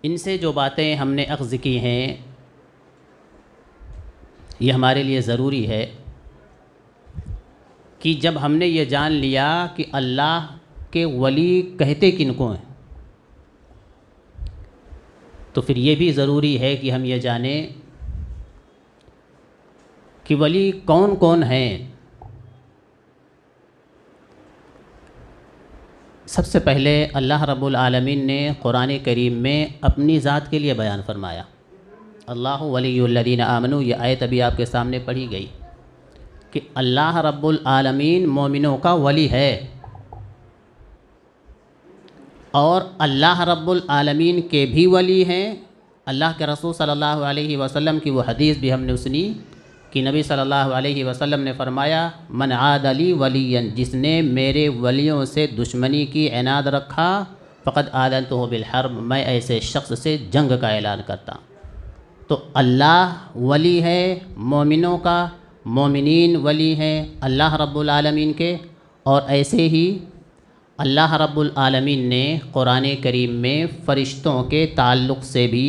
ان سے جو باتیں ہم نے اخذ کی ہیں یہ ہمارے لیے ضروری ہے کہ جب ہم نے یہ جان لیا کہ اللہ کے ولی کہتے کن کو ہیں، تو پھر یہ بھی ضروری ہے کہ ہم یہ جانیں کہ ولی کون کون ہیں۔ سب سے پہلے اللہ رب العالمین نے قرآن کریم میں اپنی ذات کے لیے بیان فرمایا، اللہ ولی الذین آمنوا، یہ آیت ابھی آپ کے سامنے پڑھی گئی کہ اللہ رب العالمین مومنوں کا ولی ہے، اور اللہ رب العالمین کے بھی ولی ہیں۔ اللہ کے رسول صلی اللہ علیہ وسلم کی وہ حدیث بھی ہم نے سنی کہ نبی صلی اللہ علیہ وسلم نے فرمایا، من عاد لی ولیا، جس نے میرے ولیوں سے دشمنی کی عناد رکھا، فقد آذنتہ بالحرب، میں ایسے شخص سے جنگ کا اعلان کرتا ہوں۔ تو اللہ ولی ہے مومنوں کا، مومنین ولی ہیں اللہ رب العالمین کے، اور ایسے ہی اللہ رب العالمین نے قرآن کریم میں فرشتوں کے تعلق سے بھی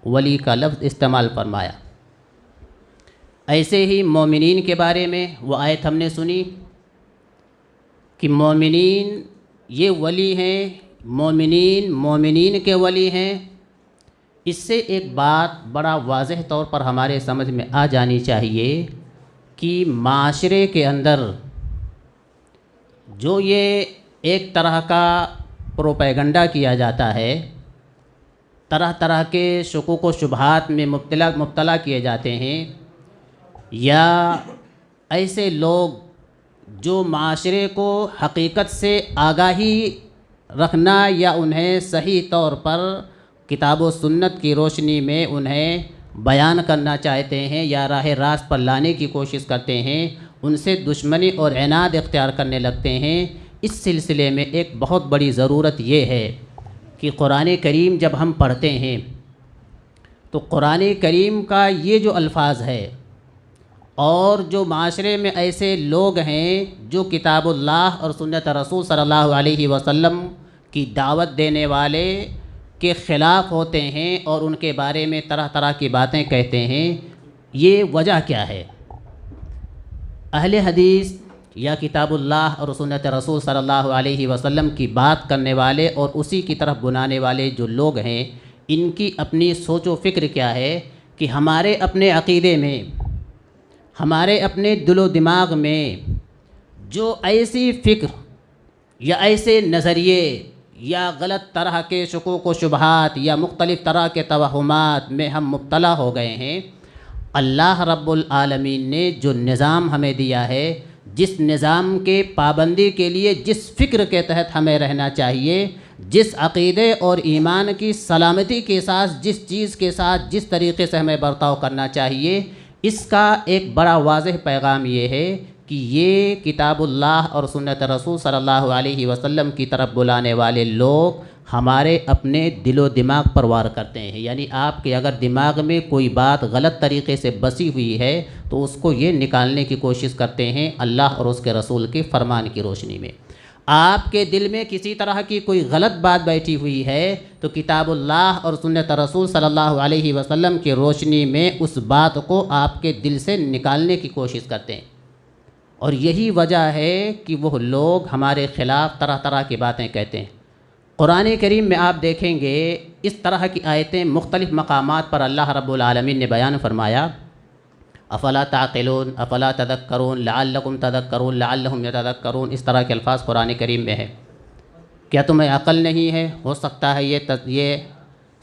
ولی کا لفظ استعمال فرمایا۔ ایسے ہی مومنین کے بارے میں وہ آیت ہم نے سنی کہ مومنین یہ ولی ہیں، مومنین مومنین کے ولی ہیں۔ اس سے ایک بات بڑا واضح طور پر ہمارے سمجھ میں آ جانی چاہیے کہ معاشرے کے اندر جو یہ ایک طرح کا پروپیگنڈا کیا جاتا ہے، طرح طرح کے شکوک و شبہات میں مبتلا کیے جاتے ہیں، یا ایسے لوگ جو معاشرے کو حقیقت سے آگاہی رکھنا یا انہیں صحیح طور پر کتاب و سنت کی روشنی میں انہیں بیان کرنا چاہتے ہیں یا راہ راست پر لانے کی کوشش کرتے ہیں، ان سے دشمنی اور عناد اختیار کرنے لگتے ہیں۔ اس سلسلے میں ایک بہت بڑی ضرورت یہ ہے کہ قرآن کریم جب ہم پڑھتے ہیں تو قرآن کریم کا یہ جو الفاظ ہے، اور جو معاشرے میں ایسے لوگ ہیں جو کتاب اللہ اور سنت رسول صلی اللہ علیہ وسلم کی دعوت دینے والے کے خلاف ہوتے ہیں اور ان کے بارے میں طرح طرح کی باتیں کہتے ہیں، یہ وجہ کیا ہے؟ اہل حدیث یا کتاب اللہ اور سنت رسول صلی اللہ علیہ وسلم کی بات کرنے والے اور اسی کی طرف بنانے والے جو لوگ ہیں، ان کی اپنی سوچ و فکر کیا ہے کہ ہمارے اپنے عقیدے میں، ہمارے اپنے دل و دماغ میں جو ایسی فکر یا ایسے نظریے یا غلط طرح کے شکوک و شبہات یا مختلف طرح کے توہمات میں ہم مبتلا ہو گئے ہیں، اللہ رب العالمین نے جو نظام ہمیں دیا ہے، جس نظام کے پابندی کے لیے جس فکر کے تحت ہمیں رہنا چاہیے، جس عقیدے اور ایمان کی سلامتی کے ساتھ، جس چیز کے ساتھ جس طریقے سے ہمیں برتاؤ کرنا چاہیے، اس کا ایک بڑا واضح پیغام یہ ہے کہ یہ کتاب اللہ اور سنت رسول صلی اللہ علیہ وسلم کی طرف بلانے والے لوگ ہمارے اپنے دل و دماغ پر وار کرتے ہیں۔ یعنی آپ کے اگر دماغ میں کوئی بات غلط طریقے سے بسی ہوئی ہے تو اس کو یہ نکالنے کی کوشش کرتے ہیں اللہ اور اس کے رسول کے فرمان کی روشنی میں۔ آپ کے دل میں کسی طرح کی کوئی غلط بات بیٹھی ہوئی ہے تو کتاب اللہ اور سنت رسول صلی اللہ علیہ وسلم کی روشنی میں اس بات کو آپ کے دل سے نکالنے کی کوشش کرتے ہیں، اور یہی وجہ ہے کہ وہ لوگ ہمارے خلاف طرح طرح کی باتیں کہتے ہیں۔ قرآن کریم میں آپ دیکھیں گے اس طرح کی آیتیں مختلف مقامات پر اللہ رب العالمین نے بیان فرمایا، افلا تعقلون افلا تذکرون لعلکم تذکرون لعلہم یتذکرون، اس طرح کے الفاظ قرآن کریم میں ہے۔ کیا تمہیں عقل نہیں ہے؟ ہو سکتا ہے یہ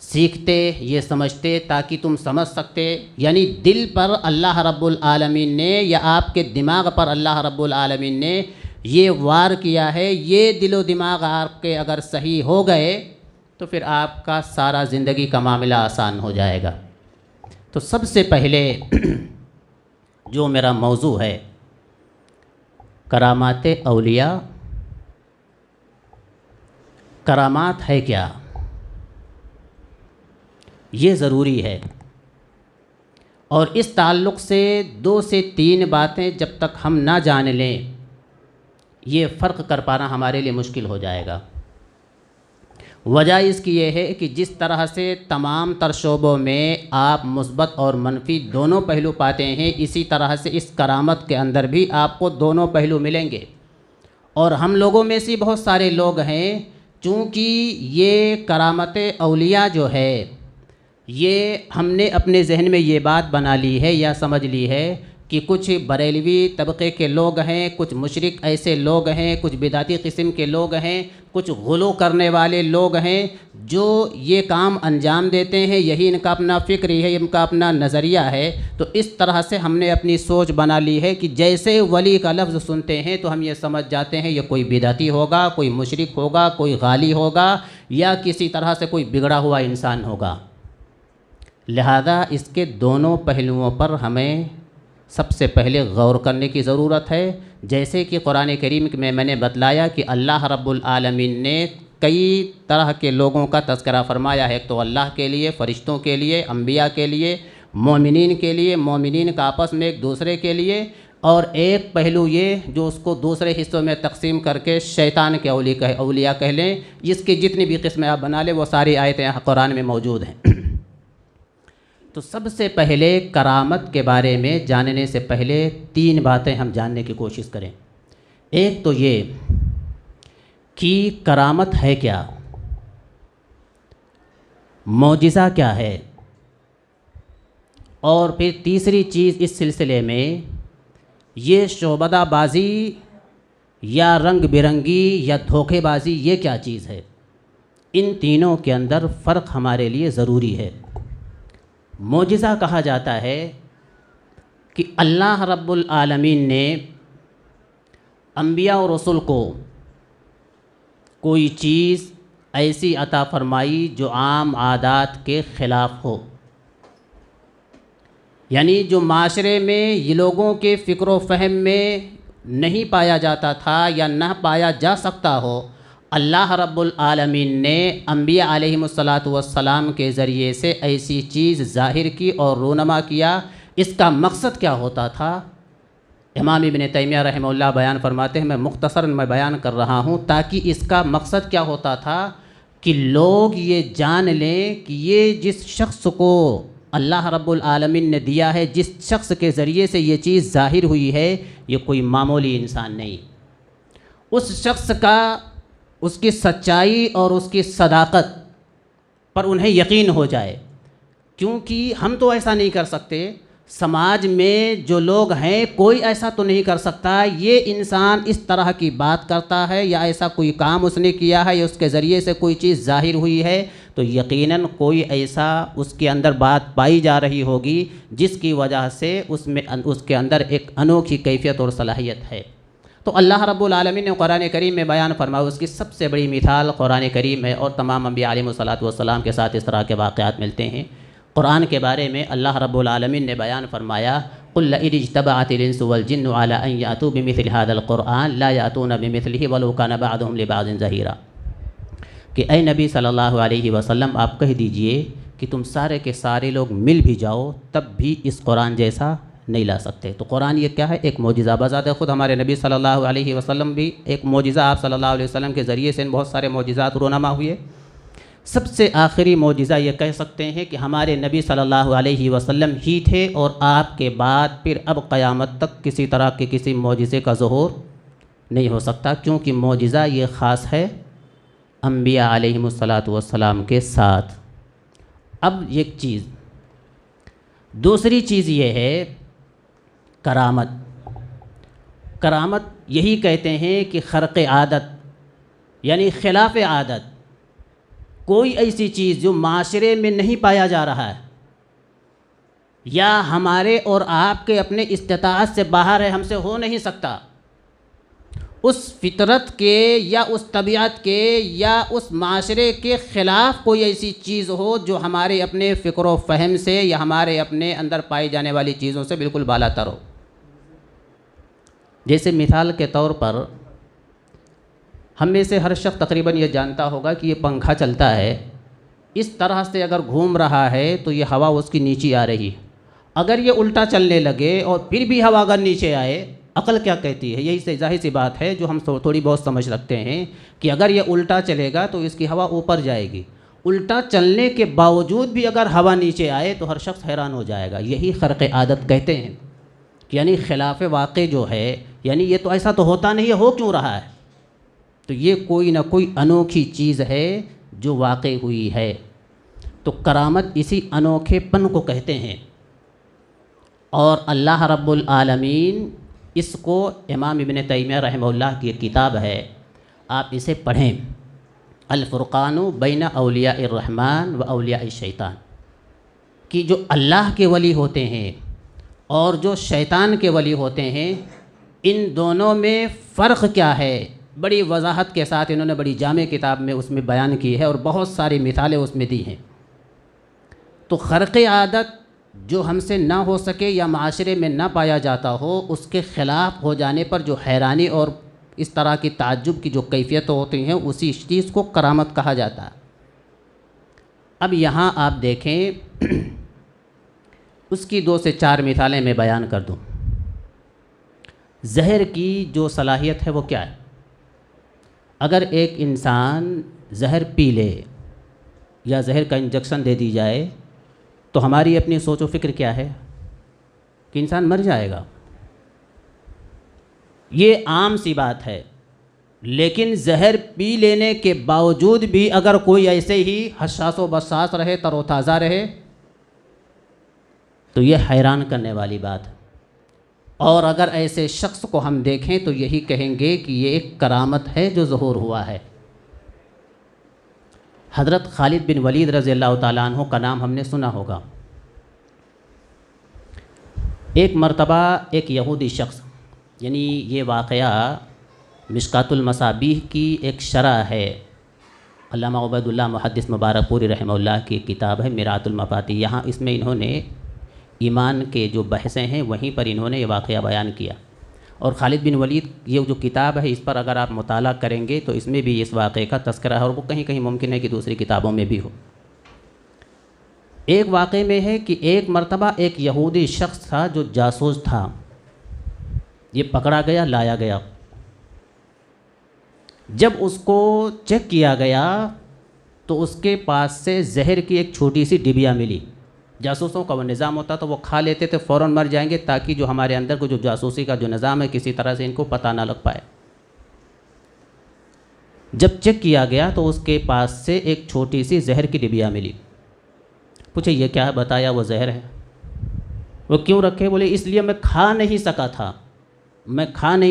سیکھتے، یہ سمجھتے تاکہ تم سمجھ سکتے۔ یعنی دل پر اللہ رب العالمین نے یا آپ کے دماغ پر اللہ رب العالمین نے یہ وار کیا ہے، یہ دل و دماغ آپ کے اگر صحیح ہو گئے تو پھر آپ کا سارا زندگی کا معاملہ آسان ہو جائے گا۔ تو سب سے پہلے جو میرا موضوع ہے، کرامات اولیاء، کرامات ہے کیا، یہ ضروری ہے، اور اس تعلق سے 2 سے 3 باتیں جب تک ہم نہ جان لیں یہ فرق کر پانا ہمارے لیے مشکل ہو جائے گا۔ وجہ اس کی یہ ہے کہ جس طرح سے تمام تر شعبوں میں آپ مثبت اور منفی دونوں پہلو پاتے ہیں، اسی طرح سے اس کرامت کے اندر بھی آپ کو دونوں پہلو ملیں گے۔ اور ہم لوگوں میں سے بہت سارے لوگ ہیں، چونکہ یہ کرامت اولیاء جو ہے، یہ ہم نے اپنے ذہن میں یہ بات بنا لی ہے یا سمجھ لی ہے کہ کچھ بریلوی طبقے کے لوگ ہیں، کچھ مشرک ایسے لوگ ہیں، کچھ بدعتی قسم کے لوگ ہیں، کچھ غلو کرنے والے لوگ ہیں جو یہ کام انجام دیتے ہیں، یہی ان کا اپنا فکر ہے، ان کا اپنا نظریہ ہے۔ تو اس طرح سے ہم نے اپنی سوچ بنا لی ہے کہ جیسے ولی کا لفظ سنتے ہیں تو ہم یہ سمجھ جاتے ہیں یہ کوئی بدعتی ہوگا، کوئی مشرک ہوگا، کوئی غالی ہوگا، یا کسی طرح سے کوئی بگڑا ہوا انسان ہوگا۔ لہذا اس کے دونوں پہلوؤں پر ہمیں سب سے پہلے غور کرنے کی ضرورت ہے۔ جیسے کہ قرآن کریم میں نے بتلایا کہ اللہ رب العالمین نے کئی طرح کے لوگوں کا تذکرہ فرمایا ہے، ایک تو اللہ کے لیے، فرشتوں کے لیے، انبیاء کے لیے، مومنین کے لیے، مومنین کا آپس میں ایک دوسرے کے لیے، اور ایک پہلو یہ جو اس کو دوسرے حصوں میں تقسیم کر کے شیطان کے اولیاء کہہ لیں، جس کی جتنی بھی قسمیں آپ بنا لیں وہ ساری آیتیں قرآن میں موجود ہیں۔ تو سب سے پہلے کرامت کے بارے میں جاننے سے پہلے 3 باتیں ہم جاننے کی کوشش کریں۔ ایک تو یہ کہ کرامت ہے کیا، معجزہ کیا ہے، اور پھر تیسری چیز اس سلسلے میں یہ شعبدہ بازی یا رنگ برنگی یا دھوکے بازی یہ کیا چیز ہے۔ ان تینوں کے اندر فرق ہمارے لیے ضروری ہے۔ معجزہ کہا جاتا ہے کہ اللہ رب العالمین نے انبیاء اور رسول کو کوئی چیز ایسی عطا فرمائی جو عام عادات کے خلاف ہو، یعنی جو معاشرے میں یہ لوگوں کے فکر و فہم میں نہیں پایا جاتا تھا یا نہ پایا جا سکتا ہو، اللہ رب العالمین نے انبیاء علیہم السلام کے ذریعے سے ایسی چیز ظاہر کی اور رونما کیا۔ اس کا مقصد کیا ہوتا تھا؟ امام ابن تیمیہ رحمہ اللہ بیان فرماتے ہیں، میں مختصراً بیان کر رہا ہوں تاکہ اس کا مقصد کیا ہوتا تھا کہ لوگ یہ جان لیں کہ یہ جس شخص کو اللہ رب العالمین نے دیا ہے، جس شخص کے ذریعے سے یہ چیز ظاہر ہوئی ہے، یہ کوئی معمولی انسان نہیں۔ اس شخص کا، اس کی سچائی اور اس کی صداقت پر انہیں یقین ہو جائے، کیونکہ ہم تو ایسا نہیں کر سکتے، سماج میں جو لوگ ہیں کوئی ایسا تو نہیں کر سکتا یہ انسان اس طرح کی بات کرتا ہے یا ایسا کوئی کام اس نے کیا ہے یا اس کے ذریعے سے کوئی چیز ظاہر ہوئی ہے، تو یقیناً کوئی ایسا اس کے اندر بات پائی جا رہی ہوگی جس کی وجہ سے اس کے اندر ایک انوکھی کیفیت اور صلاحیت ہے۔ تو اللہ رب العالمین نے قرآن کریم میں بیان فرمایا، اس کی سب سے بڑی مثال قرآن کریم ہے، اور تمام انبیاء علیہم السلام کے ساتھ اس طرح کے واقعات ملتے ہیں۔ قرآن کے بارے میں اللہ رب العالمین نے بیان فرمایا، قُلْ لَئِنِ اجْتَمَعَتِ الْإِنسُ وَالْجِنُّ عَلَىٰ أَن يَأْتُوا بِمِثْلِ هَٰذَا الْقُرْآنِ لَا يَأْتُونَ بِمِثْلِهِ وَلَوْ كَانَ بَعْضُهُمْ لِبَعْضٍ ظَهِيرًا، کہ اے نبی صلی اللہ علیہ وسلم آپ کہہ دیجئے کہ تم سارے کے سارے لوگ مل بھی جاؤ تب بھی اس قرآن جیسا نہیں لا سکتے۔ تو قرآن یہ کیا ہے؟ ایک معجزہ بذات خود۔ ہمارے نبی صلی اللہ علیہ وسلم بھی ایک معجزہ، آپ صلی اللہ علیہ وسلم کے ذریعے سے بہت سارے معجزات رونما ہوئے۔ سب سے آخری معجزہ یہ کہہ سکتے ہیں کہ ہمارے نبی صلی اللہ علیہ وسلم ہی تھے، اور آپ کے بعد پھر اب قیامت تک کسی طرح کے کسی معجزے کا ظہور نہیں ہو سکتا، کیونکہ معجزہ یہ خاص ہے انبیاء علیہم السلام کے ساتھ۔ اب ایک چیز، دوسری چیز یہ ہے کرامت۔ کرامت یہی کہتے ہیں کہ خرق عادت، یعنی خلاف عادت، کوئی ایسی چیز جو معاشرے میں نہیں پایا جا رہا ہے یا ہمارے اور آپ کے اپنے استطاعت سے باہر ہے، ہم سے ہو نہیں سکتا، اس فطرت کے یا اس طبیعت کے یا اس معاشرے کے خلاف کوئی ایسی چیز ہو جو ہمارے اپنے فکر و فہم سے یا ہمارے اپنے اندر پائی جانے والی چیزوں سے بالکل بالا تر ہو۔ جیسے مثال کے طور پر ہم میں سے ہر شخص تقریباً یہ جانتا ہوگا کہ یہ پنکھا چلتا ہے، اس طرح سے اگر گھوم رہا ہے تو یہ ہوا اس کی نیچے آ رہی ہے۔ اگر یہ الٹا چلنے لگے اور پھر بھی ہوا اگر نیچے آئے عقل کیا کہتی ہے؟ یہی سے ظاہر سی بات ہے جو ہم تھوڑی بہت سمجھ رکھتے ہیں کہ اگر یہ الٹا چلے گا تو اس کی ہوا اوپر جائے گی، الٹا چلنے کے باوجود بھی اگر ہوا نیچے آئے تو ہر شخص حیران ہو جائے گا۔ یہی خرق عادت کہتے ہیں کہ یعنی خلاف واقع جو ہے، یعنی یہ تو ایسا تو ہوتا نہیں ہے، ہو کیوں رہا ہے؟ تو یہ کوئی نہ کوئی انوکھی چیز ہے جو واقع ہوئی ہے۔ تو کرامت اسی انوکھے پن کو کہتے ہیں، اور اللہ رب العالمین اس کو، امام ابن تیمیہ رحمہ اللہ کی ایک کتاب ہے، آپ اسے پڑھیں، الفرقان بین اولیاء الرحمن و اولیاء الشیطان، کہ جو اللہ کے ولی ہوتے ہیں اور جو شیطان کے ولی ہوتے ہیں، ان دونوں میں فرق کیا ہے، بڑی وضاحت کے ساتھ انہوں نے بڑی جامع کتاب میں اس میں بیان کی ہے، اور بہت ساری مثالیں اس میں دی ہیں۔ تو خرق عادت جو ہم سے نہ ہو سکے یا معاشرے میں نہ پایا جاتا ہو، اس کے خلاف ہو جانے پر جو حیرانی اور اس طرح کی تعجب کی جو کیفیت ہوتی ہیں، اسی چیز کو کرامت کہا جاتا ہے۔ اب یہاں آپ دیکھیں، اس کی 2 سے 4 مثالیں میں بیان کر دوں۔ زہر کی جو صلاحیت ہے وہ کیا ہے؟ اگر ایک انسان زہر پی لے یا زہر کا انجیکشن دے دی جائے تو ہماری اپنی سوچ و فکر کیا ہے کہ انسان مر جائے گا، یہ عام سی بات ہے۔ لیکن زہر پی لینے کے باوجود بھی اگر کوئی ایسے ہی حساس و بساس رہے، تر و تازہ رہے، تو یہ حیران کرنے والی بات ہے۔ اور اگر ایسے شخص کو ہم دیکھیں تو یہی کہیں گے کہ یہ ایک کرامت ہے جو ظہور ہوا ہے۔ حضرت خالد بن ولید رضی اللہ تعالیٰ عنہ کا نام ہم نے سنا ہوگا۔ ایک مرتبہ ایک یہودی شخص، یعنی یہ واقعہ مشکات المصابیح کی ایک شرح ہے، علامہ عبید اللہ محدث مبارک پوری رحمہ اللہ کی کتاب ہے میرات المفاتیح، یہاں اس میں انہوں نے ایمان کے جو بحثیں ہیں وہیں پر انہوں نے یہ واقعہ بیان کیا۔ اور خالد بن ولید یہ جو کتاب ہے، اس پر اگر آپ مطالعہ کریں گے تو اس میں بھی اس واقعے کا تذکرہ ہے، اور وہ کہیں کہیں ممکن ہے کہ دوسری کتابوں میں بھی ہو۔ ایک واقعے میں ہے کہ ایک مرتبہ ایک یہودی شخص تھا جو جاسوس تھا، یہ پکڑا گیا، لایا گیا۔ جب اس کو چیک کیا گیا تو اس کے پاس سے زہر کی ایک چھوٹی سی ڈبیا ملی۔ جاسوسوں کا وہ نظام ہوتا تو وہ کھا لیتے تھے، فوراً مر جائیں گے، تاکہ جو ہمارے اندر کو جو جاسوسی کا جو نظام ہے کسی طرح سے ان کو پتہ نہ لگ پائے۔ جب چیک کیا گیا تو اس کے پاس سے ایک چھوٹی سی زہر کی ڈبیا ملی۔ پوچھے یہ کیا ہے؟ بتایا وہ زہر ہے۔ وہ کیوں رکھے؟ بولے اس لیے میں کھا نہیں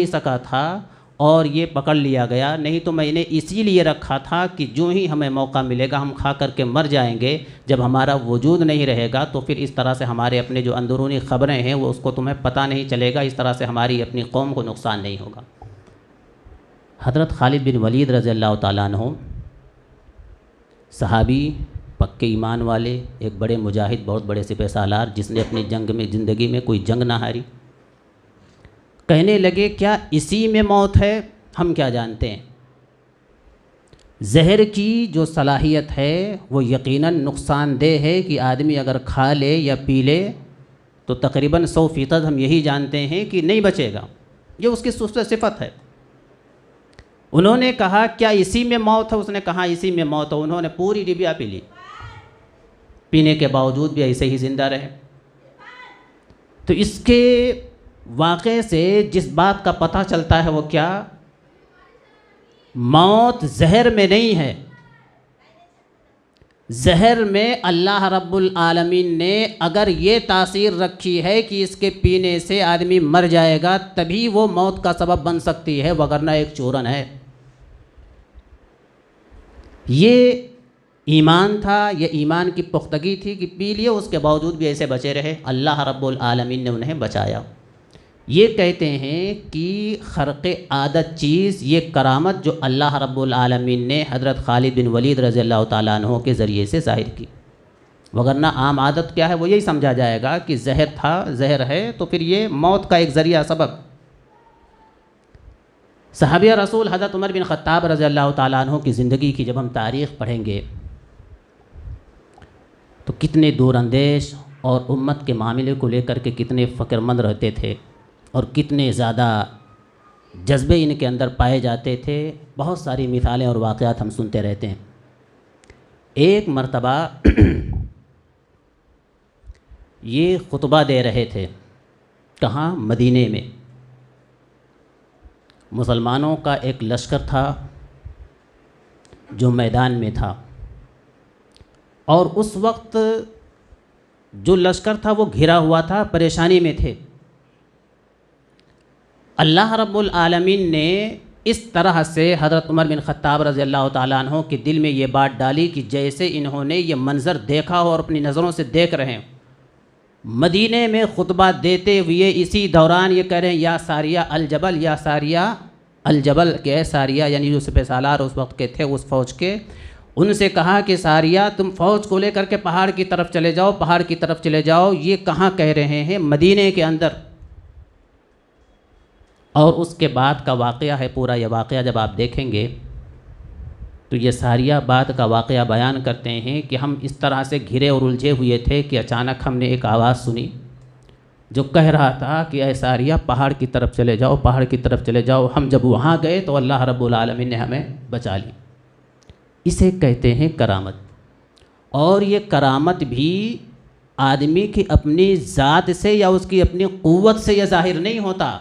سکا تھا اور یہ پکڑ لیا گیا، نہیں تو میں نے اسی لیے رکھا تھا کہ جو ہی ہمیں موقع ملے گا ہم کھا کر کے مر جائیں گے، جب ہمارا وجود نہیں رہے گا تو پھر اس طرح سے ہمارے اپنے جو اندرونی خبریں ہیں وہ اس کو تمہیں پتہ نہیں چلے گا، اس طرح سے ہماری اپنی قوم کو نقصان نہیں ہوگا۔ حضرت خالد بن ولید رضی اللہ تعالیٰ عنہ صحابی، پکے ایمان والے، ایک بڑے مجاہد، بہت بڑے سپہ سالار، جس نے اپنی زندگی میں کوئی جنگ نہ ہاری، کہنے لگے کیا اسی میں موت ہے؟ ہم کیا جانتے ہیں؟ زہر کی جو صلاحیت ہے وہ یقیناً نقصان دہ ہے کہ آدمی اگر کھا لے یا پی لے تو تقریباً 100% ہم یہی جانتے ہیں کہ نہیں بچے گا، یہ اس کی صفت ہے۔ انہوں نے کہا کیا اسی میں موت ہے؟ اس نے کہا اسی میں موت ہے۔ انہوں نے پوری ڈبیا پی لی، پینے کے باوجود بھی ایسے ہی زندہ رہے۔ تو اس کے واقعے سے جس بات کا پتہ چلتا ہے وہ کیا؟ موت زہر میں نہیں ہے، زہر میں اللہ رب العالمین نے اگر یہ تاثیر رکھی ہے کہ اس کے پینے سے آدمی مر جائے گا تبھی وہ موت کا سبب بن سکتی ہے، وگرنہ ایک چورن ہے۔ یہ ایمان تھا، یہ ایمان کی پختگی تھی کہ پی لیے، اس کے باوجود بھی ایسے بچے رہے، اللہ رب العالمین نے انہیں بچایا۔ یہ کہتے ہیں کہ خرق عادت چیز، یہ کرامت جو اللہ رب العالمین نے حضرت خالد بن ولید رضی اللہ تعالیٰ عنہ کے ذریعے سے ظاہر کی، وگرنہ عام عادت کیا ہے وہ یہی سمجھا جائے گا کہ زہر تھا، زہر ہے تو پھر یہ موت کا ایک ذریعہ سبب۔ صحابی رسول حضرت عمر بن خطاب رضی اللہ تعالیٰ عنہ کی زندگی کی جب ہم تاریخ پڑھیں گے تو کتنے دور اندیش اور امت کے معاملے کو لے کر کے کتنے فکر مند رہتے تھے، اور کتنے زیادہ جذبے ان کے اندر پائے جاتے تھے، بہت ساری مثالیں اور واقعات ہم سنتے رہتے ہیں۔ ایک مرتبہ یہ خطبہ دے رہے تھے، کہاں؟ مدینے میں۔ مسلمانوں کا ایک لشکر تھا جو میدان میں تھا، اور اس وقت جو لشکر تھا وہ گھرا ہوا تھا، پریشانی میں تھے۔ اللہ رب العالمین نے اس طرح سے حضرت عمر بن خطاب رضی اللہ تعالیٰ عنہ کے دل میں یہ بات ڈالی کہ جیسے انہوں نے یہ منظر دیکھا ہو اور اپنی نظروں سے دیکھ رہے ہیں، مدینے میں خطبہ دیتے ہوئے اسی دوران یہ کہہ رہے ہیں یا ساریہ الجبل، یا ساریہ الجبل، کہ اے ساریہ، یعنی جو سپہ سالار اس وقت کے تھے اس فوج کے، ان سے کہا کہ ساریہ تم فوج کو لے کر کے پہاڑ کی طرف چلے جاؤ، پہاڑ کی طرف چلے جاؤ۔ یہ کہاں کہہ رہے ہیں؟ مدینے کے اندر۔ اور اس کے بعد کا واقعہ ہے پورا، یہ واقعہ جب آپ دیکھیں گے تو یہ ساریہ بعد کا واقعہ بیان کرتے ہیں کہ ہم اس طرح سے گھرے اور الجھے ہوئے تھے کہ اچانک ہم نے ایک آواز سنی جو کہہ رہا تھا کہ اے ساریہ پہاڑ کی طرف چلے جاؤ، پہاڑ کی طرف چلے جاؤ۔ ہم جب وہاں گئے تو اللہ رب العالمین نے ہمیں بچا لی۔ اسے کہتے ہیں کرامت۔ اور یہ کرامت بھی آدمی کی اپنی ذات سے یا اس کی اپنی قوت سے یہ ظاہر نہیں ہوتا۔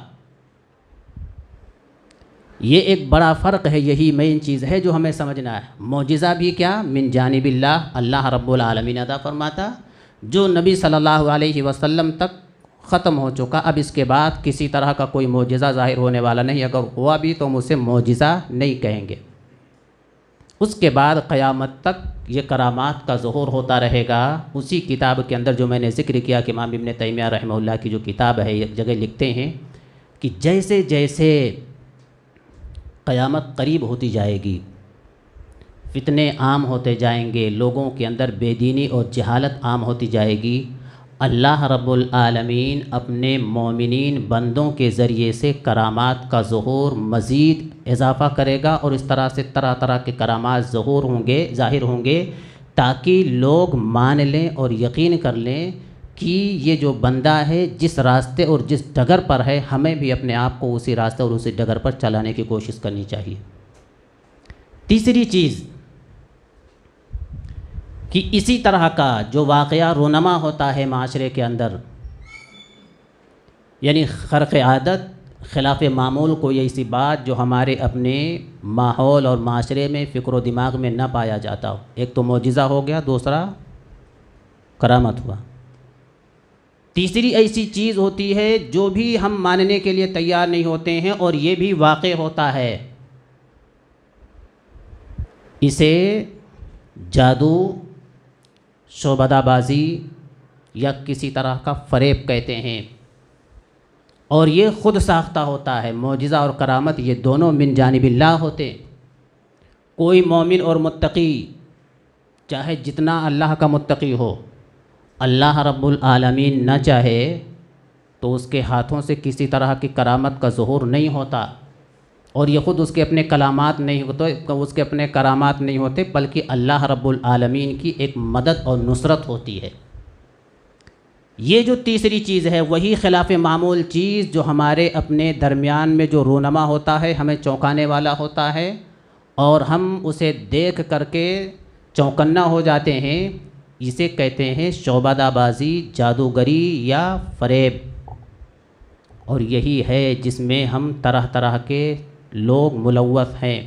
یہ ایک بڑا فرق ہے، یہی مین چیز ہے جو ہمیں سمجھنا ہے۔ معجزہ بھی کیا؟ من جانب اللہ، اللہ رب العالمین عطا فرماتا، جو نبی صلی اللہ علیہ وسلم تک ختم ہو چکا۔ اب اس کے بعد کسی طرح کا کوئی معجزہ ظاہر ہونے والا نہیں، اگر ہوا بھی تو ہم اسے معجزہ نہیں کہیں گے۔ اس کے بعد قیامت تک یہ کرامات کا ظہور ہوتا رہے گا۔ اسی کتاب کے اندر جو میں نے ذکر کیا کہ امام ابن تیمیہ رحمہ اللہ کی جو کتاب ہے، ایک جگہ لکھتے ہیں کہ جیسے جیسے قیامت قریب ہوتی جائے گی، فتنے عام ہوتے جائیں گے، لوگوں کے اندر بے دینی اور جہالت عام ہوتی جائے گی، اللہ رب العالمین اپنے مومنین بندوں کے ذریعے سے کرامات کا ظہور مزید اضافہ کرے گا، اور اس طرح سے طرح طرح کے کرامات ظاہر ہوں گے تاکہ لوگ مان لیں اور یقین کر لیں کہ یہ جو بندہ ہے جس راستے اور جس ڈگر پر ہے، ہمیں بھی اپنے آپ کو اسی راستے اور اسی ڈگر پر چلانے کی کوشش کرنی چاہیے۔ تیسری چیز کہ اسی طرح کا جو واقعہ رونما ہوتا ہے معاشرے کے اندر، یعنی خرق عادت، خلاف معمول کوئی ایسی بات جو ہمارے اپنے ماحول اور معاشرے میں فکر و دماغ میں نہ پایا جاتا ہو۔ ایک تو معجزہ ہو گیا، دوسرا کرامت ہوا، تیسری ایسی چیز ہوتی ہے جو بھی ہم ماننے کے لیے تیار نہیں ہوتے ہیں اور یہ بھی واقع ہوتا ہے، اسے جادو، شعبدہ بازی یا کسی طرح کا فریب کہتے ہیں، اور یہ خود ساختہ ہوتا ہے۔ معجزہ اور کرامت یہ دونوں من جانب اللہ ہوتے۔ کوئی مومن اور متقی چاہے جتنا اللہ کا متقی ہو، اللہ رب العالمین نہ چاہے تو اس کے ہاتھوں سے کسی طرح کی کرامت کا ظہور نہیں ہوتا، اور یہ خود اس کے اپنے کلامات نہیں ہوتے، اس کے اپنے کرامات نہیں ہوتے، بلکہ اللہ رب العالمین کی ایک مدد اور نصرت ہوتی ہے۔ یہ جو تیسری چیز ہے وہی خلاف معمول چیز جو ہمارے اپنے درمیان میں جو رونما ہوتا ہے، ہمیں چونکانے والا ہوتا ہے، اور ہم اسے دیکھ کر کے چونکنا ہو جاتے ہیں، اسے کہتے ہیں شعبدہ بازی، جادوگری یا فریب۔ اور یہی ہے جس میں ہم طرح طرح کے لوگ ملوث ہیں،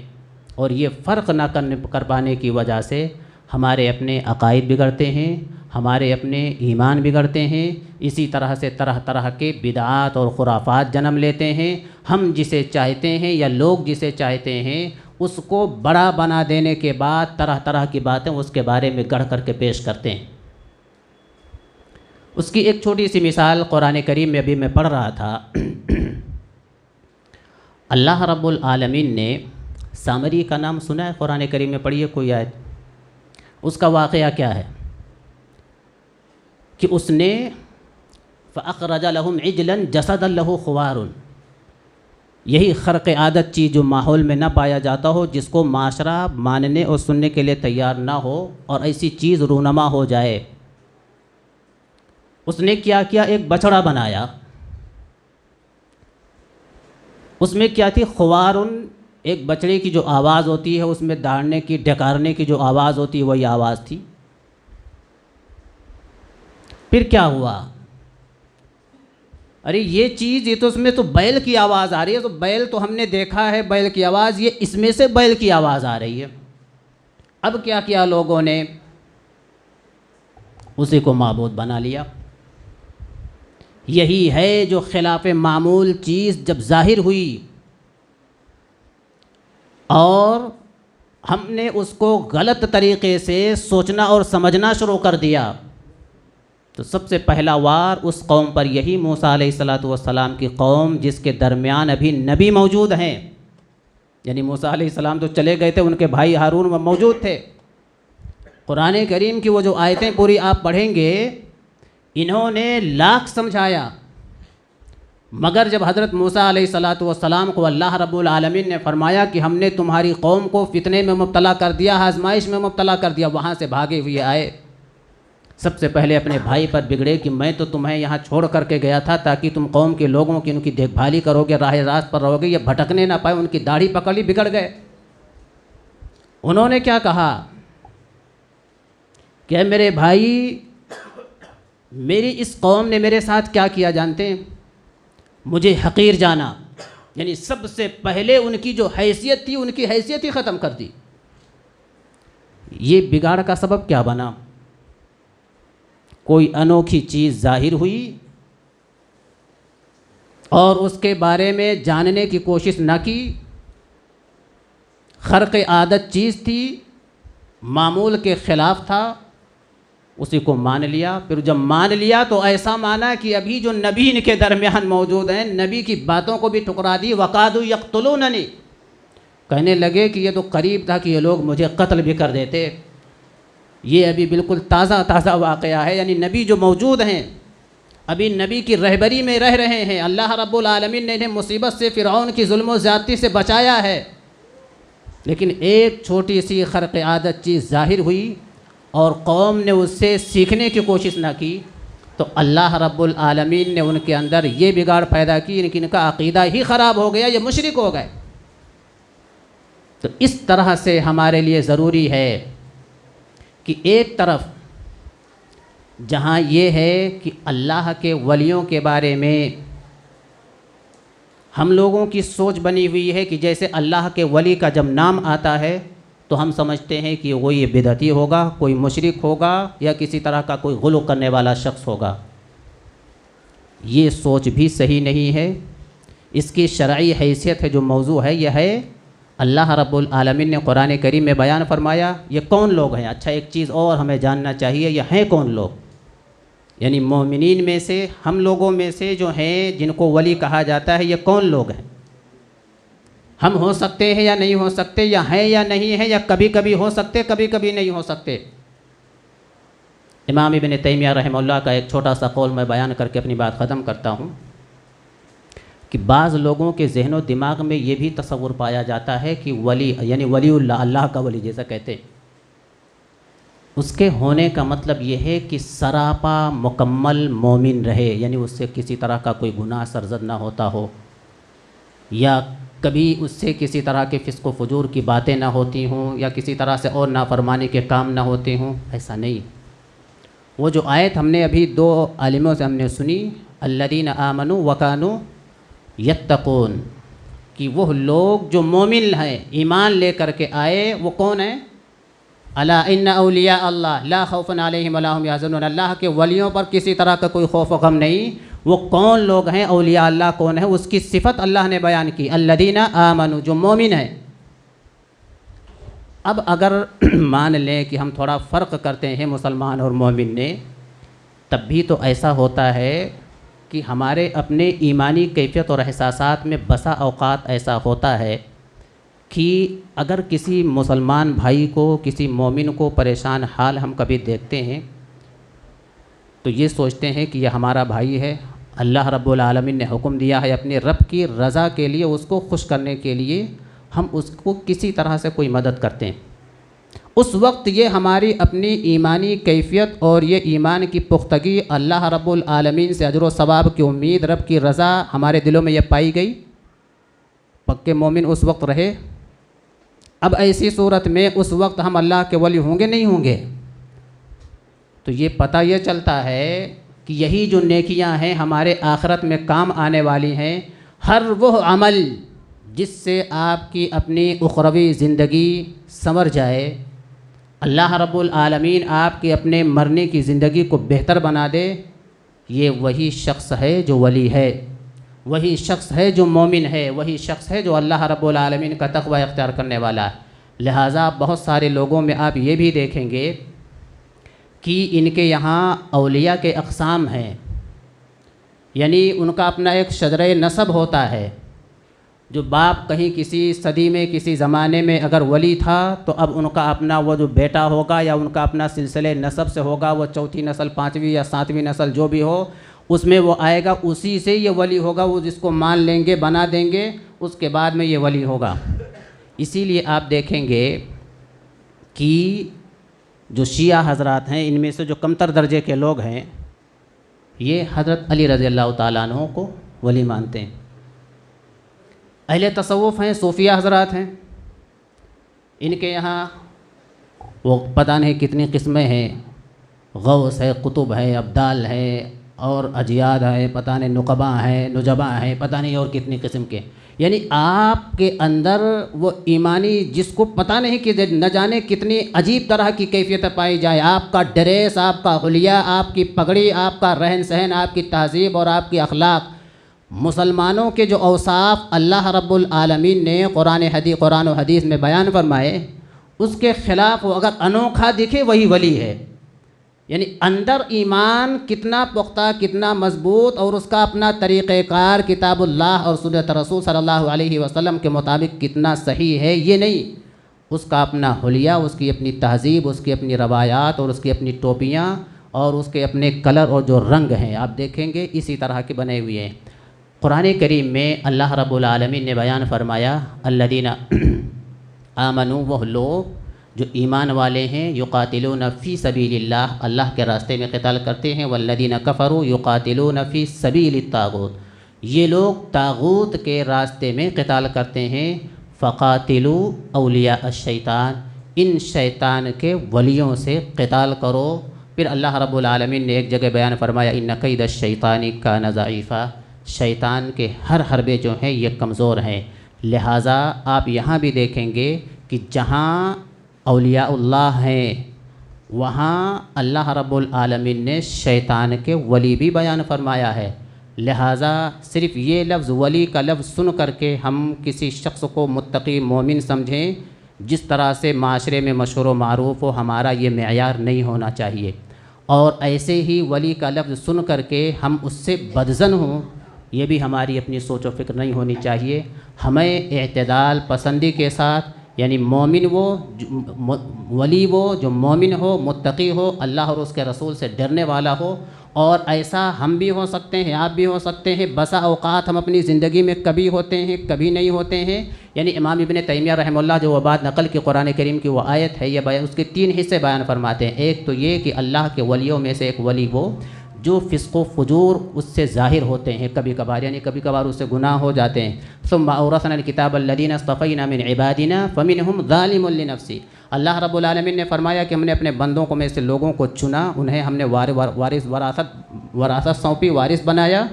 اور یہ فرق نہ کر پانے کی وجہ سے ہمارے اپنے عقائد بگڑتے ہیں، ہمارے اپنے ایمان بگڑتے ہیں، اسی طرح سے طرح طرح کے بدعات اور خرافات جنم لیتے ہیں۔ ہم جسے چاہتے ہیں یا لوگ جسے چاہتے ہیں اس کو بڑا بنا دینے کے بعد طرح طرح کی باتیں اس کے بارے میں گڑھ کر کے پیش کرتے ہیں۔ اس کی ایک چھوٹی سی مثال قرآن کریم میں ابھی میں پڑھ رہا تھا۔ اللہ رب العالمین نے سامری کا نام سنا ہے؟ قرآن کریم میں پڑھیے کوئی آیت، اس کا واقعہ کیا ہے کہ اس نے فَأَخْرَجَ لَهُمْ عِجْلًا جَسَدًا لَهُ خُوَارٌ، یہی خرق عادت چیز جو ماحول میں نہ پایا جاتا ہو، جس کو معاشرہ ماننے اور سننے کے لیے تیار نہ ہو، اور ایسی چیز رونما ہو جائے۔ اس نے کیا کیا؟ ایک بچڑا بنایا، اس میں کیا تھی؟ خوارن، ایک بچڑے کی جو آواز ہوتی ہے، اس میں داڑنے کی، ڈکارنے کی جو آواز ہوتی ہے وہی آواز تھی۔ پھر کیا ہوا؟ ارے یہ چیز، یہ تو اس میں تو بیل کی آواز آ رہی ہے، تو بیل تو ہم نے دیکھا ہے بیل کی آواز، یہ اس میں سے بیل کی آواز آ رہی ہے۔ اب کیا کیا لوگوں نے؟ اسی کو معبود بنا لیا۔ یہی ہے جو خلاف معمول چیز جب ظاہر ہوئی اور ہم نے اس کو غلط طریقے سے سوچنا اور سمجھنا شروع کر دیا، تو سب سے پہلا وار اس قوم پر یہی موسیٰ علیہ السلام کی قوم، جس کے درمیان ابھی نبی موجود ہیں۔ یعنی موسیٰ علیہ السلام تو چلے گئے تھے، ان کے بھائی ہارون وہ موجود تھے۔ قرآن کریم کی وہ جو آیتیں پوری آپ پڑھیں گے، انہوں نے لاکھ سمجھایا، مگر جب حضرت موسیٰ علیہ السلام کو اللہ رب العالمین نے فرمایا کہ ہم نے تمہاری قوم کو فتنے میں مبتلا کر دیا، آزمائش میں مبتلا کر دیا، وہاں سے بھاگے ہوئے آئے، سب سے پہلے اپنے بھائی پر بگڑے کہ میں تو تمہیں یہاں چھوڑ کر کے گیا تھا تاکہ تم قوم کے لوگوں کی ان کی دیکھ بھالی کرو گے، راہ راست پر رہو گے، یہ بھٹکنے نہ پائے۔ ان کی داڑھی پکڑ لی، بگڑ گئے۔ انہوں نے کیا کہا کہ میرے بھائی، میری اس قوم نے میرے ساتھ کیا کیا جانتے ہیں؟ مجھے حقیر جانا، یعنی سب سے پہلے ان کی جو حیثیت تھی، ان کی حیثیت ہی ختم کر دی۔ یہ بگاڑ کا سبب کیا بنا؟ کوئی انوکھی چیز ظاہر ہوئی اور اس کے بارے میں جاننے کی کوشش نہ کی، خرق عادت چیز تھی، معمول کے خلاف تھا، اسی کو مان لیا۔ پھر جب مان لیا تو ایسا مانا کہ ابھی جو نبی ان کے درمیان موجود ہیں، نبی کی باتوں کو بھی ٹکرا دی۔ وقادوا یقتلوننی، کہنے لگے کہ یہ تو قریب تھا کہ یہ لوگ مجھے قتل بھی کر دیتے۔ یہ ابھی بالکل تازہ واقعہ ہے، یعنی نبی جو موجود ہیں ابھی نبی کی رہبری میں رہ رہے ہیں، اللہ رب العالمین نے انہیں مصیبت سے، فرعون کی ظلم و زیادتی سے بچایا ہے، لیکن ایک چھوٹی سی خرق عادت چیز ظاہر ہوئی اور قوم نے اس سے سیکھنے کی کوشش نہ کی، تو اللہ رب العالمین نے ان کے اندر یہ بگاڑ پیدا کی کہ ان کا عقیدہ ہی خراب ہو گیا، یہ مشرک ہو گئے۔ تو اس طرح سے ہمارے لیے ضروری ہے کہ ایک طرف جہاں یہ ہے کہ اللہ کے ولیوں کے بارے میں ہم لوگوں کی سوچ بنی ہوئی ہے کہ جیسے اللہ کے ولی کا جب نام آتا ہے تو ہم سمجھتے ہیں کہ وہ یہ بدعتی ہوگا، کوئی مشرک ہوگا، یا کسی طرح کا کوئی غلو کرنے والا شخص ہوگا۔ یہ سوچ بھی صحیح نہیں ہے۔ اس کی شرعی حیثیت ہے جو موضوع ہے، یہ ہے اللہ رب العالمین نے قرآن کریم میں بیان فرمایا یہ کون لوگ ہیں۔ اچھا، ایک چیز اور ہمیں جاننا چاہیے، یہ ہیں کون لوگ؟ یعنی مومنین میں سے، ہم لوگوں میں سے جو ہیں جن کو ولی کہا جاتا ہے، یہ کون لوگ ہیں؟ ہم ہو سکتے ہیں یا نہیں ہو سکتے، یا ہیں یا نہیں ہیں، یا کبھی کبھی ہو سکتے کبھی کبھی نہیں ہو سکتے۔ امام ابن تیمیہ رحمہ اللہ کا ایک چھوٹا سا قول میں بیان کر کے اپنی بات ختم کرتا ہوں کہ بعض لوگوں کے ذہن و دماغ میں یہ بھی تصور پایا جاتا ہے کہ ولی یعنی ولی اللہ، اللہ کا ولی جیسا کہتے ہیں، اس کے ہونے کا مطلب یہ ہے کہ سراپا مکمل مومن رہے، یعنی اس سے کسی طرح کا کوئی گناہ سرزد نہ ہوتا ہو، یا کبھی اس سے کسی طرح کے فسق و فجور کی باتیں نہ ہوتی ہوں، یا کسی طرح سے اور نافرمانی کے کام نہ ہوتے ہوں۔ ایسا نہیں۔ وہ جو آیت ہم نے ابھی دو عالموں سے ہم نے سنی، الذین آمنوا وکانوا یتقون، کہ وہ لوگ جو مومن ہیں، ایمان لے کر کے آئے، وہ کون ہیں؟ الا ان اولیاء اللہ لا خوف علیہم ولا هم یحزنون، اللہ کے ولیوں پر کسی طرح کا کوئی خوف و غم نہیں۔ وہ کون لوگ ہیں؟ اولیاء اللہ کون ہے؟ اس کی صفت اللہ نے بیان کی، الذین آمنوا، جو مومن ہیں۔ اب اگر مان لیں کہ ہم تھوڑا فرق کرتے ہیں مسلمان اور مومن نے، تب بھی تو ایسا ہوتا ہے کہ ہمارے اپنے ایمانی کیفیت اور احساسات میں بسا اوقات ایسا ہوتا ہے کہ اگر کسی مسلمان بھائی کو، کسی مومن کو پریشان حال ہم کبھی دیکھتے ہیں تو یہ سوچتے ہیں کہ یہ ہمارا بھائی ہے، اللہ رب العالمین نے حکم دیا ہے اپنے رب کی رضا کے لیے، اس کو خوش کرنے کے لیے ہم اس کو کسی طرح سے کوئی مدد کرتے ہیں۔ اس وقت یہ ہماری اپنی ایمانی کیفیت اور یہ ایمان کی پختگی، اللہ رب العالمین سے اجر و ثواب کی امید، رب کی رضا ہمارے دلوں میں یہ پائی گئی پکے مومن اس وقت رہے. اب ایسی صورت میں اس وقت ہم اللہ کے ولی ہوں گے نہیں ہوں گے؟ تو یہ پتہ یہ چلتا ہے کہ یہی جو نیکیاں ہیں ہمارے آخرت میں کام آنے والی ہیں. ہر وہ عمل جس سے آپ کی اپنی اخروی زندگی سنور جائے، اللہ رب العالمین آپ کے اپنے مرنے کی زندگی کو بہتر بنا دے، یہ وہی شخص ہے جو ولی ہے، وہی شخص ہے جو مومن ہے، وہی شخص ہے جو اللہ رب العالمین کا تقوی اختیار کرنے والا ہے. لہٰذا بہت سارے لوگوں میں آپ یہ بھی دیکھیں گے کہ ان کے یہاں اولیاء کے اقسام ہیں، یعنی ان کا اپنا ایک شجرہ نسب ہوتا ہے. جو باپ کہیں کسی صدی میں کسی زمانے میں اگر ولی تھا تو اب ان کا اپنا وہ جو بیٹا ہوگا یا ان کا اپنا سلسلے نسب سے ہوگا، وہ چوتھی نسل، پانچویں یا ساتویں نسل جو بھی ہو اس میں وہ آئے گا، اسی سے یہ ولی ہوگا. وہ جس کو مان لیں گے، بنا دیں گے، اس کے بعد میں یہ ولی ہوگا. اسی لیے آپ دیکھیں گے کہ جو شیعہ حضرات ہیں ان میں سے جو کمتر درجے کے لوگ ہیں یہ حضرت علی رضی اللہ تعالیٰ عنہ کو ولی مانتے ہیں. اہل تصوف ہیں، صوفیہ حضرات ہیں، ان کے یہاں وہ پتہ نہیں کتنی قسمیں ہیں، غوث ہے، قطب ہے، ابدال ہے اور اجیاد ہے، پتہ نہیں نقبہ ہیں، نجبہ ہیں، پتہ نہیں اور کتنی قسم کے. یعنی آپ کے اندر وہ ایمانی جس کو پتہ نہیں کہ نہ جانے کتنی عجیب طرح کی کیفیت پائی جائے، آپ کا ڈریس، آپ کا حلیہ، آپ کی پگڑی، آپ کا رہن سہن، آپ کی تہذیب اور آپ کی اخلاق، مسلمانوں کے جو اوصاف اللہ رب العالمین نے قرآن و حدیث میں بیان فرمائے، اس کے خلاف وہ اگر انوکھا دکھے وہی ولی ہے. یعنی اندر ایمان کتنا پختہ، کتنا مضبوط اور اس کا اپنا طریقہ کار کتاب اللہ اور سنت رسول صلی اللہ علیہ وسلم کے مطابق کتنا صحیح ہے یہ نہیں، اس کا اپنا حلیہ، اس کی اپنی تہذیب، اس کی اپنی روایات اور اس کی اپنی ٹوپیاں اور اس کے اپنے کلر اور جو رنگ ہیں آپ دیکھیں گے اسی طرح کے بنے ہوئے ہیں. قرآن کریم میں اللہ رب العالمین نے بیان فرمایا الذین آمنوا، وہ لوگ جو ایمان والے ہیں، یقاتلون فی سبیل اللہ، اللہ کے راستے میں قتال کرتے ہیں، والذین کفروا یقاتلون فی سبیل الطاغوت، یہ لوگ طاغوت کے راستے میں قتال کرتے ہیں. فقاتلوا اولیاء الشیطان، ان شیطان کے ولیوں سے قتال کرو. پھر اللہ رب العالمین نے ایک جگہ بیان فرمایا ان کید الشیطان کان ضعیفا، شیطان کے ہر حربے جو ہیں یہ کمزور ہیں. لہٰذا آپ یہاں بھی دیکھیں گے کہ جہاں اولیاء اللہ ہیں وہاں اللہ رب العالمین نے شیطان کے ولی بھی بیان فرمایا ہے. لہٰذا صرف یہ لفظ ولی کا لفظ سن کر کے ہم کسی شخص کو متقی مومن سمجھیں جس طرح سے معاشرے میں مشہور و معروف ہو، ہمارا یہ معیار نہیں ہونا چاہیے. اور ایسے ہی ولی کا لفظ سن کر کے ہم اس سے بدظن ہوں، یہ بھی ہماری اپنی سوچ و فکر نہیں ہونی چاہیے. ہمیں اعتدال پسندی کے ساتھ، یعنی مومن وہ ولی وہ جو مومن ہو، متقی ہو، اللہ اور اس کے رسول سے ڈرنے والا ہو. اور ایسا ہم بھی ہو سکتے ہیں، آپ بھی ہو سکتے ہیں. بسا اوقات ہم اپنی زندگی میں کبھی ہوتے ہیں، کبھی نہیں ہوتے ہیں. یعنی امام ابن تیمیہ رحمہ اللہ جو وہ بات نقل کی قرآن کریم کی وہ آیت ہے، یہ اس کے 3 حصے بیان فرماتے ہیں. ایک تو یہ کہ اللہ کے ولیوں میں سے ایک ولی وہ جو فسق و فجور اس سے ظاہر ہوتے ہیں کبھی کبھار، یعنی کبھی کبھار اس سے گناہ ہو جاتے ہیں. ثم اورثنا الکتاب الذین اصطفینا من عبادنا فمنهم ظالم لنفسه، اللہ رب العالمین نے فرمایا کہ ہم نے اپنے بندوں کو میں سے لوگوں کو چنا، انہیں ہم نے وراثت سونپی، وارث بنایا.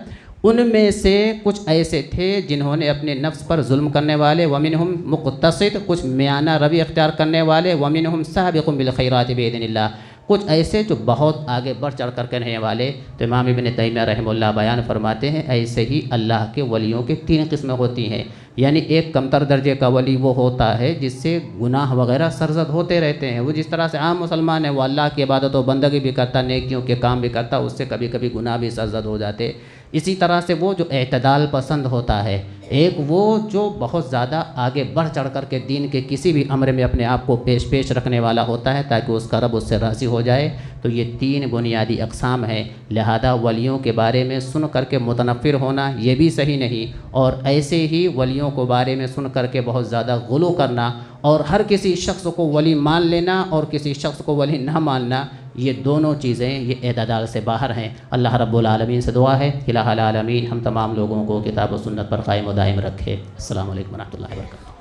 ان میں سے کچھ ایسے تھے جنہوں نے اپنے نفس پر ظلم کرنے والے، ومنہم مقتصد، کچھ میانہ روی اختیار کرنے والے، ومنہم سابق بالخیرات باذن اللہ، کچھ ایسے جو بہت آگے بڑھ چڑھ کر کے رہنے والے. تو امام ابن تیمیہ رحمہ اللہ بیان فرماتے ہیں ایسے ہی اللہ کے ولیوں کے 3 قسمیں ہوتی ہیں. یعنی ایک کمتر درجے کا ولی وہ ہوتا ہے جس سے گناہ وغیرہ سرزد ہوتے رہتے ہیں. وہ جس طرح سے عام مسلمان ہے وہ اللہ کی عبادت و بندگی بھی کرتا، نیکیوں کے کام بھی کرتا، اس سے کبھی کبھی گناہ بھی سرزد ہو جاتے. اسی طرح سے وہ جو اعتدال پسند ہوتا ہے، ایک وہ جو بہت زیادہ آگے بڑھ چڑھ کر کے دین کے کسی بھی امر میں اپنے آپ کو پیش رکھنے والا ہوتا ہے تاکہ اس کا رب اس سے راضی ہو جائے. تو یہ 3 بنیادی اقسام ہیں. لہذا ولیوں کے بارے میں سن کر کے متنفر ہونا یہ بھی صحیح نہیں، اور ایسے ہی ولیوں کو بارے میں سن کر کے بہت زیادہ غلو کرنا اور ہر کسی شخص کو ولی مان لینا اور کسی شخص کو ولی نہ ماننا یہ دونوں چیزیں یہ اعتدال سے باہر ہیں۔ اللہ رب العالمین سے دعا ہے کہ الہ العالمین ہم تمام لوگوں کو کتاب و سنت پر قائم و دائم رکھے۔ السلام علیکم ورحمۃ اللہ وبرکاتہ۔